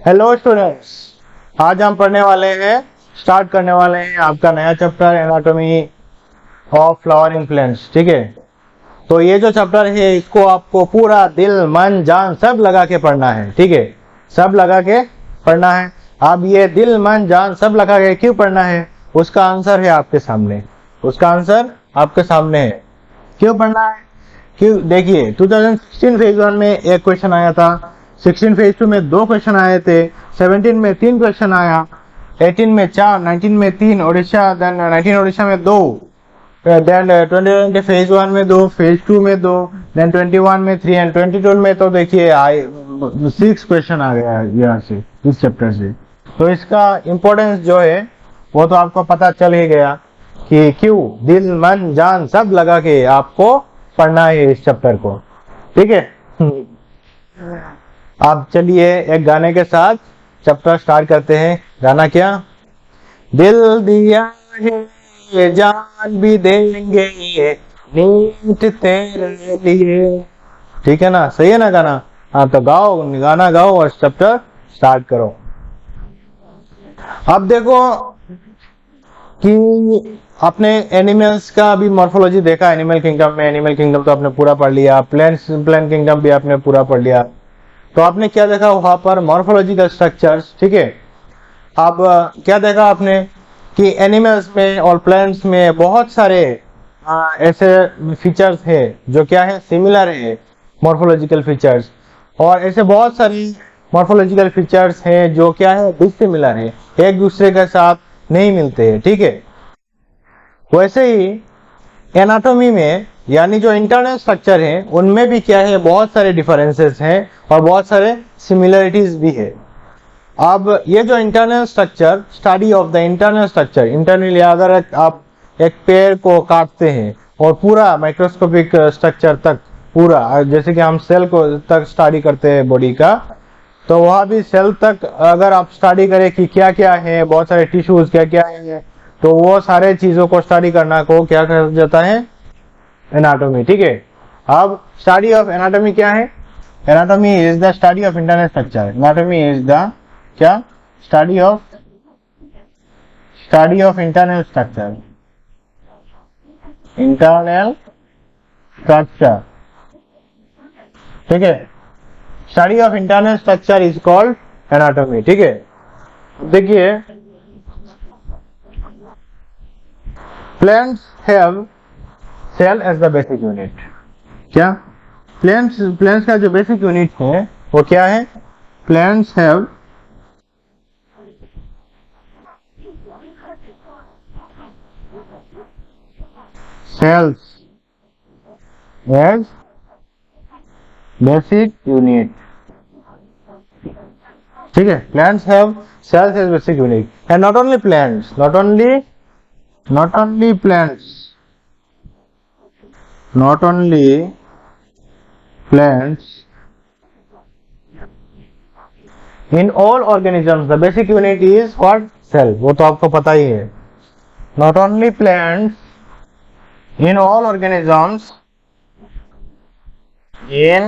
Hello students, आज हम start करने वाले हैं आपका नया chapter anatomy of flowering plants. ठीक है, तो ये जो चैप्टर है इसको आपको पूरा दिल मन जान सब लगा के पढ़ना है। ठीक है, सब लगा के पढ़ना है। अब ये दिल मन जान सब लगा के क्यों पढ़ना है, उसका आंसर है आपके सामने। उसका आंसर आपके सामने है। क्यों पढ़ना है, क्यों? देखिए 2016 फेज 1 में एक क्वेश्चन आया था, 16 फेज 2 में 2 क्वेश्चन आए थे, 17 में 3 क्वेश्चन आया, 18 में 4, 19 में 3 उड़ीसा, देन 19 उड़ीसा में 2, देन 20 फेज 1 में 2, फेज 2 में 2, देन 21 में 3 एंड 22 में तो देखिए 6 क्वेश्चन आ गया यहाँ से, इस चैप्टर से। तो इसका इम्पोर्टेंस जो है वो तो आपको पता चल ही गया कि क्यों दिल मन जान सब लगा के आपको पढ़ना है इस चैप्टर को। ठीक है, अब चलिए एक गाने के साथ चैप्टर स्टार्ट करते हैं। गाना क्या? दिल दिया है ये जान भी देंगे नीट तेरे लिए। ठीक है ना, सही है ना गाना? हाँ तो गाओ, गाना गाओ और चैप्टर स्टार्ट करो। अब देखो कि आपने एनिमल्स का भी मॉर्फोलॉजी देखा एनिमल किंगडम में। एनिमल किंगडम तो आपने पूरा पढ़ लिया, प्लांट किंगडम भी आपने पूरा पढ़ लिया। तो आपने क्या देखा वहां पर? Morphological structures. ठीक है, अब क्या देखा आपने कि एनिमल्स में और प्लांट्स में बहुत सारे ऐसे फीचर्स है जो क्या है, सिमिलर है मॉर्फोलॉजिकल फीचर्स, और ऐसे बहुत सारी मॉर्फोलॉजिकल फीचर्स हैं जो क्या है, डिसिमिलर है, एक दूसरे के साथ नहीं मिलते हैं। ठीक है, वैसे ही एनाटॉमी में यानी जो इंटरनल स्ट्रक्चर है उनमें भी क्या है, बहुत सारे डिफरेंसेस हैं और बहुत सारे सिमिलरिटीज भी है। अब ये जो internal structure, study of the internal structure, internally अगर आप एक पेड़ को काटते हैं और पूरा माइक्रोस्कोपिक स्ट्रक्चर तक, पूरा जैसे कि हम सेल को तक स्टडी करते हैं बॉडी का, तो वहां भी सेल तक अगर आप स्टडी करें कि क्या क्या है, बहुत सारे टिश्यूज क्या क्या है, तो वो सारे चीजों को स्टडी करना को क्या कहा जाता है? एनाटॉमी। ठीक है, अब स्टडी ऑफ एनाटॉमी क्या है? Anatomy is the study of internal structure. Anatomy is the क्या? Study of internal structure. Internal structure. ठीक है, study of internal structure is called anatomy. ठीक है, देखिए plants have cell as the basic unit. क्या? Plants का जो basic unit है वो क्या है? Plants have cells as basic unit। ठीक है, plants have cells as basic unit, and not only plants, not only plants, not only plants, in all organisms the basic unit is what? Cell। वो तो आपको पता ही है। not only plants, in all organisms, in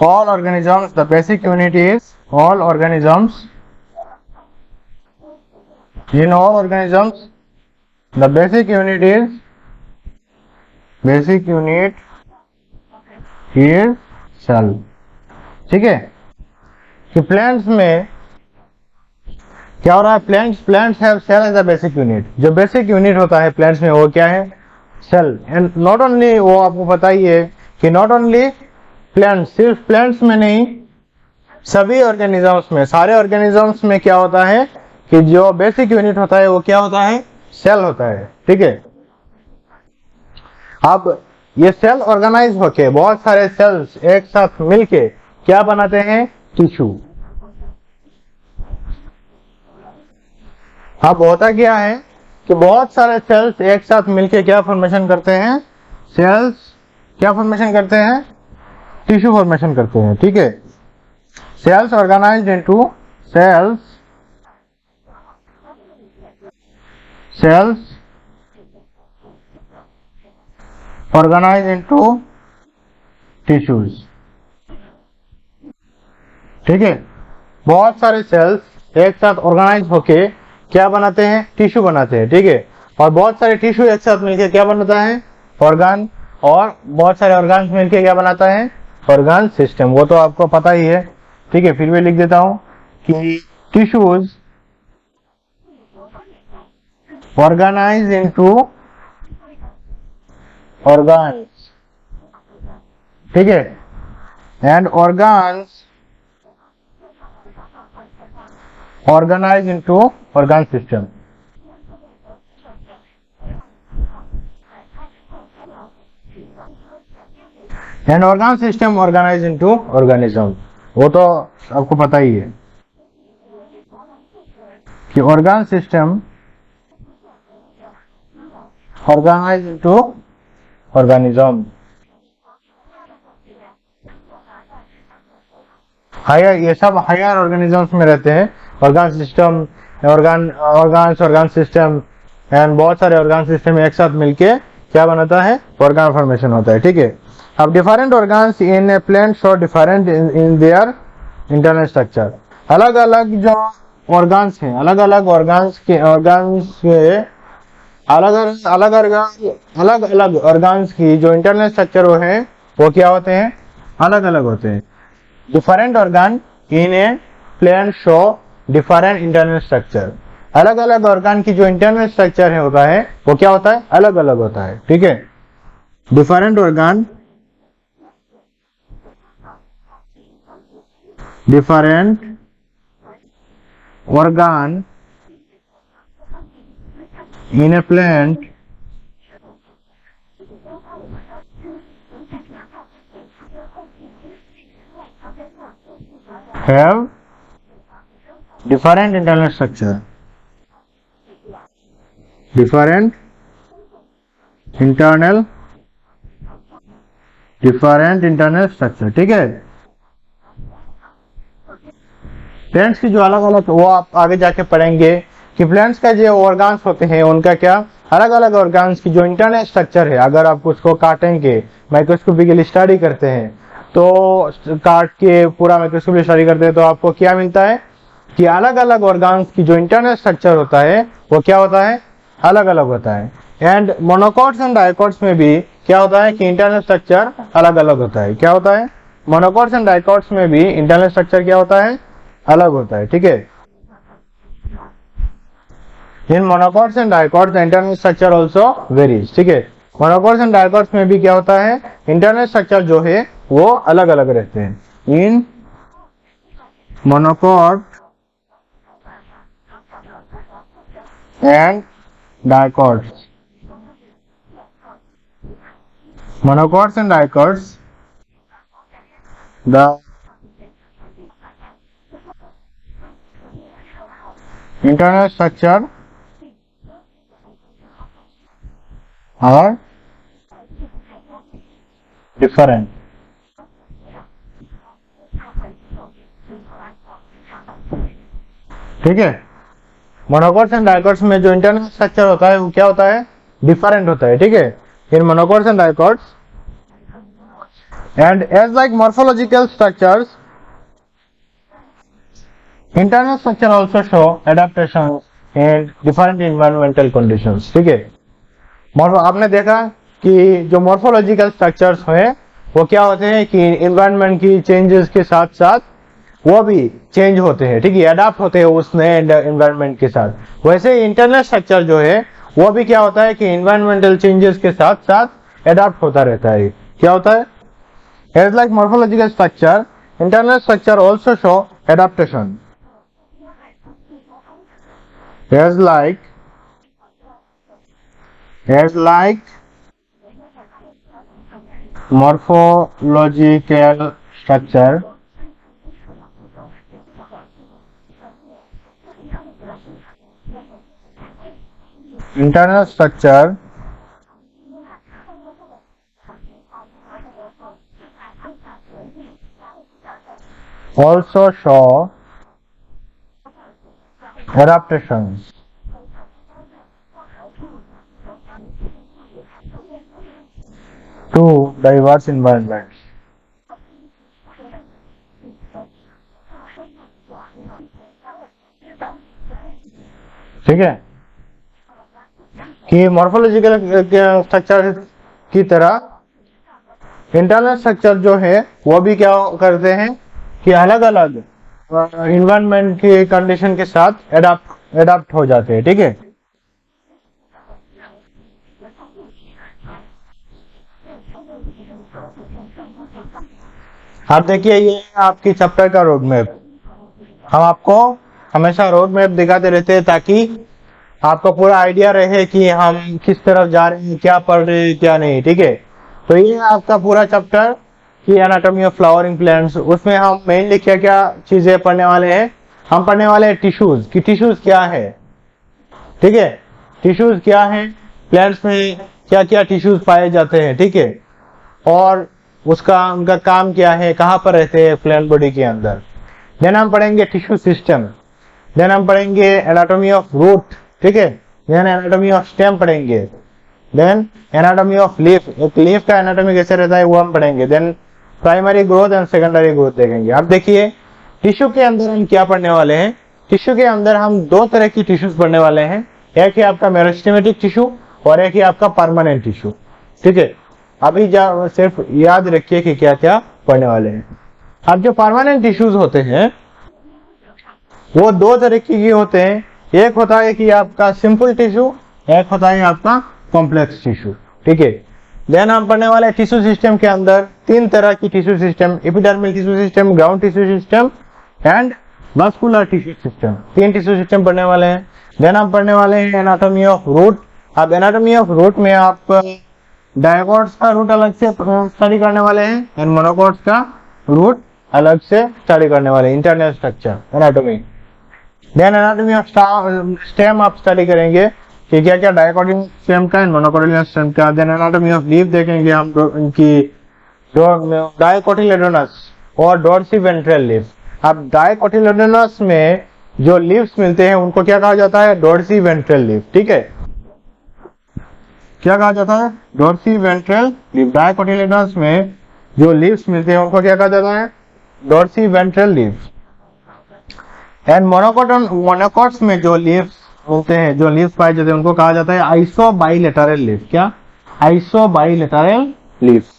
all organisms the basic unit is, all organisms, in all organisms the basic unit is cell। ठीक है, कि plants में क्या हो रहा है? Plants have cell as a basic unit. जो basic unit होता है प्लांट्स में वो क्या है? सेल। एंड नॉट ओनली, वो आपको पता ही है कि नॉट ओनली प्लांट्स, सिर्फ प्लांट्स में नहीं, सभी ऑर्गेनिजम्स में, सारे ऑर्गेनिजम्स में क्या होता है कि जो बेसिक यूनिट होता है वो क्या होता है? सेल होता है। ठीक है, अब ये सेल ऑर्गेनाइज होके बहुत सारे सेल्स एक साथ मिलके क्या बनाते हैं? टिश्यू। अब होता क्या है कि बहुत सारे सेल्स एक साथ मिलके क्या फॉर्मेशन करते हैं? सेल्स क्या फॉर्मेशन करते हैं? टिश्यू फॉर्मेशन करते हैं। ठीक है, cells organized into cells organized into tissues। ठीक है, बहुत सारे सेल्स एक साथ ऑर्गेनाइज होके क्या बनाते हैं, टिश्यू बनाते हैं, ठीक है। और बहुत सारे टिश्यू एक साथ मिलकर क्या बनाता है, ऑर्गन। और बहुत सारे ऑर्गन्स मिलकर क्या बनाता है, ऑर्गन सिस्टम। वो तो आपको पता ही है, ठीक है। फिर भी लिख देता हूं कि टिश्यूज ऑर्गेनाइज इनटू ऑर्गन्स, ठीक है। And organs organize into organ system. And organ system organize into organism. वो तो आपको पता ही है कि organ system organize into organism. Higher, ये सब हायर ऑर्गेनिजम्स में रहते हैं। Organ system, organ system and बहुत सारे ऑर्गन सिस्टम एक साथ मिलके क्या बनाता है, ऑर्गन फॉर्मेशन होता है, ठीक है। अब different organs in A plant show different in their internal structure. अलग अलग जो ऑर्गन्स हैं, अलग अलग ऑर्गन्स के अलग अलग ऑर्गन्स की जो इंटरनल स्ट्रक्चर वो है, वो क्या होते हैं, अलग अलग होते हैं। Different organ in A plant show different internal structure. अलग अलग ऑर्गन की जो इंटरनल स्ट्रक्चर है होता है, वो क्या होता है, अलग अलग होता है, ठीक है। Different organ in A plant have different internal structure, different internal structure, ठीक है। प्लांट्स की जो अलग अलग, वो आप आगे जाके पढ़ेंगे कि प्लांट्स का जो ऑर्गन्स होते हैं उनका क्या अलग अलग ऑर्गन्स की जो इंटरनल स्ट्रक्चर है, अगर आप उसको काटेंगे, माइक्रोस्कोपिकली स्टडी करते हैं, तो काट के पूरा माइक्रोस्कोपिकली स्टडी करते हैं, तो आपको क्या मिलता है कि अलग अलग ऑर्गन्स की जो इंटरनल स्ट्रक्चर होता है वो क्या होता है, अलग अलग होता है। एंड मोनोकॉट्स एंड डाइकॉट्स में भी क्या होता है कि इंटरनल स्ट्रक्चर अलग अलग होता है। क्या होता है, मोनोकॉट्स एंड डाइकॉट्स में भी इंटरनल स्ट्रक्चर क्या होता है, अलग होता है, ठीक है। In monocots and dicots the internal structure also varies, ठीक है। मोनोकॉट्स एंड डाइकॉट्स में भी क्या होता है, इंटरनल स्ट्रक्चर जो है वो अलग अलग रहते हैं। इन monocot and dicots, monocots and dicots, the internal structure are different, ठीक है। मोनोकॉट्स एंड डाइकॉट्स में जो इंटरनल स्ट्रक्चर होता है वो क्या होता है, डिफरेंट होता है, ठीक है। In monocots and dicots and as like morphological structures, internal structure also show adaptations in different environmental conditions, ठीक है। आपने देखा कि जो मॉर्फोलॉजिकल स्ट्रक्चर्स हैं वो क्या होते हैं कि इन्वायरमेंट की चेंजेस के साथ साथ वो भी चेंज होते हैं, ठीक है, अडाप्ट होते हैं उस नए इन्वायरमेंट के साथ। वैसे इंटरनल स्ट्रक्चर जो है वो भी क्या होता है कि इन्वायरमेंटल चेंजेस के साथ साथ अडाप्ट होता रहता है। क्या होता है, as like morphological structure, internal structure also show adaptation, as like morphological structure internal structure also show adaptations to diverse environments, ठीक है, कि मॉर्फोलॉजिकल स्ट्रक्चर की तरह इंटरनल स्ट्रक्चर जो है वो भी क्या करते हैं कि अलग अलग इन्वायरमेंट की कंडीशन के साथ एडाप्ट हो जाते हैं। ठीक है, आप देखिए ये आपकी चैप्टर का रोड मैप। हम आपको हमेशा रोड मैप दिखाते रहते हैं ताकि आपको पूरा आइडिया रहे कि हम किस तरफ जा रहे हैं, क्या पढ़ रहे हैं, क्या नहीं। ठीक है, तो ये आपका पूरा चैप्टर की एनाटॉमी ऑफ फ्लावरिंग प्लांट्स। उसमें हम मेनली क्या क्या चीजें पढ़ने वाले हैं, हम पढ़ने वाले हैं टिश्यूज कि टिश्यूज क्या है। ठीक है, टिश्यूज क्या है, प्लांट्स में क्या क्या टिश्यूज पाए जाते हैं। ठीक है, और उनका काम क्या है, कहाँ पर रहते हैं प्लांट बॉडी के अंदर। देन हम पढ़ेंगे टिश्यू सिस्टम, देन हम पढ़ेंगे एनाटॉमी ऑफ रूट। ठीक है, देन एनाटॉमी ऑफ स्टेम पढ़ेंगे, देन एनाटॉमी ऑफ लीफ, एक लीफ का एनाटॉमी कैसे रहता है वो हम पढ़ेंगे। Then primary growth and secondary growth देखेंगे। अब देखिए टिश्यू के अंदर हम क्या पढ़ने वाले हैं। टिश्यू के अंदर हम दो तरह की टिश्यूज पढ़ने वाले हैं, एक है आपका मेरिस्टेमेटिक टिश्यू और एक है आपका परमानेंट टिश्यू। ठीक है, अभी सिर्फ याद रखिए कि क्या क्या पढ़ने वाले हैं। अब जो परमानेंट टिश्यूज होते हैं वो दो तरीके के होते हैं, एक होता है कि आपका सिंपल टिश्यू, एक होता है आपका कॉम्प्लेक्स टिश्यू। ठीक है, देन हम पढ़ने वाले टिश्यू सिस्टम के अंदर तीन तरह की tissue system, epidermal tissue system, ground tissue system and muscular tissue system. तीन टिश्यू सिस्टम पढ़ने वाले हैं। देन हम पढ़ने वाले हैं एनाटॉमी ऑफ रूट। अब एनाटॉमी ऑफ रूट में आप डायकॉट्स का रूट अलग से स्टडी करने वाले हैं एंड मोनोकॉट्स का रूट अलग से स्टडी करने वाले, internal structure anatomy. Then anatomy of stem आप स्टडी करेंगे कि क्या क्या डायकोटिलेडोनस स्टेम का एंड मोनोकोटिलेडोनस स्टेम का। देन एनाटॉमी ऑफ लीफ देखेंगे हम इनकी डायकोटिलेडोनस और डॉर्सीवेंट्रल लीफ। अब डायकोटिलेडोनस में जो लीव्स मिलते हैं उनको क्या कहा जाता है, डॉर्सीवेंट्रल लीफ। ठीक है, क्या कहा जाता है, डॉर्सीवेंट्रल लीफ। डायकोटिलेडोनस में जो लीव्स मिलते हैं उनको क्या कहा जाता है, डॉर्सीवेंट्रल लीफ। एंड मोनोकॉट्स में जो लीव्स मिलते हैं, जो लीव्स पाए जाते हैं उनको कहा जाता है आइसोबाइलेटरल लीफ। क्या, आइसोबाइलेटरल लीव्स।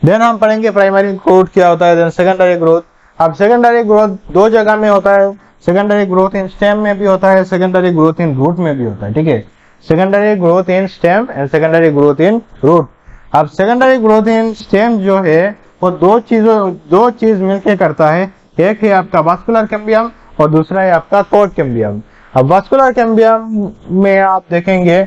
देन हम पढ़ेंगे प्राइमरी ग्रोथ क्या होता है, देन सेकेंडरी ग्रोथ। अब सेकेंडरी ग्रोथ दो जगह में होता है, सेकेंडरी ग्रोथ इन स्टेम में भी होता है, सेकेंडरी ग्रोथ इन रूट में भी होता है। ठीक है, secondary growth in stem and secondary growth in root. अब सेकेंडरी ग्रोथ इन स्टेम जो है वो दो चीज मिलकर करता है, एक है आपका वास्कुलर कैम्बियम और दूसरा है आपका कोर्ड कैम्बियम। अब वास्कुलर कैम्बियम में आप देखेंगे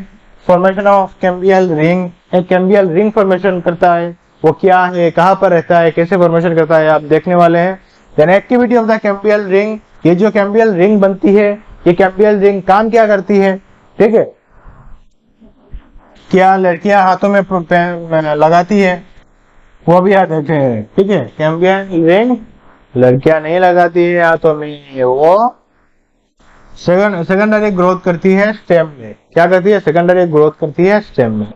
फॉर्मेशन ऑफ कैम्बियल रिंग, एक कैम्बियल रिंग फॉर्मेशन करता है, वो क्या है, कहाँ पर रहता है, कैसे फॉर्मेशन करता है आप देखने वाले हैं। Then activity of the cambial ring, ये जो कैम्बियल रिंग बनती है ये कैम्बियल रिंग काम क्या करती है। ठीक है, क्या लड़कियां हाथों में लगाती है वो भी याद रखें। ठीक है, कैम्बियल रिंग लड़कियां नहीं लगाती है हाथों में, वो सेकेंडरी ग्रोथ करती है स्टेम में। क्या करती है, सेकेंडरी ग्रोथ करती है स्टेम में।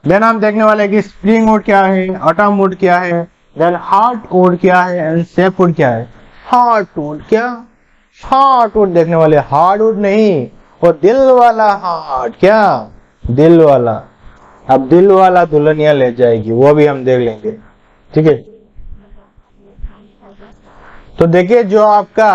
देन हम देखने वाले हैं कि स्प्रिंग वुड क्या है, ऑटम वुड क्या है, देन हार्ट वुड क्या है एंड सेप वुड क्या है। हार्ट वुड क्या, हार्ट वुड देखने वाले, हार्ड वुड नहीं, वो दिल वाला हार्ट, क्या, दिल वाला। अब दिल वाला दुल्हनिया ले जाएगी, वो भी हम देख लेंगे। ठीक है, तो देखिए जो आपका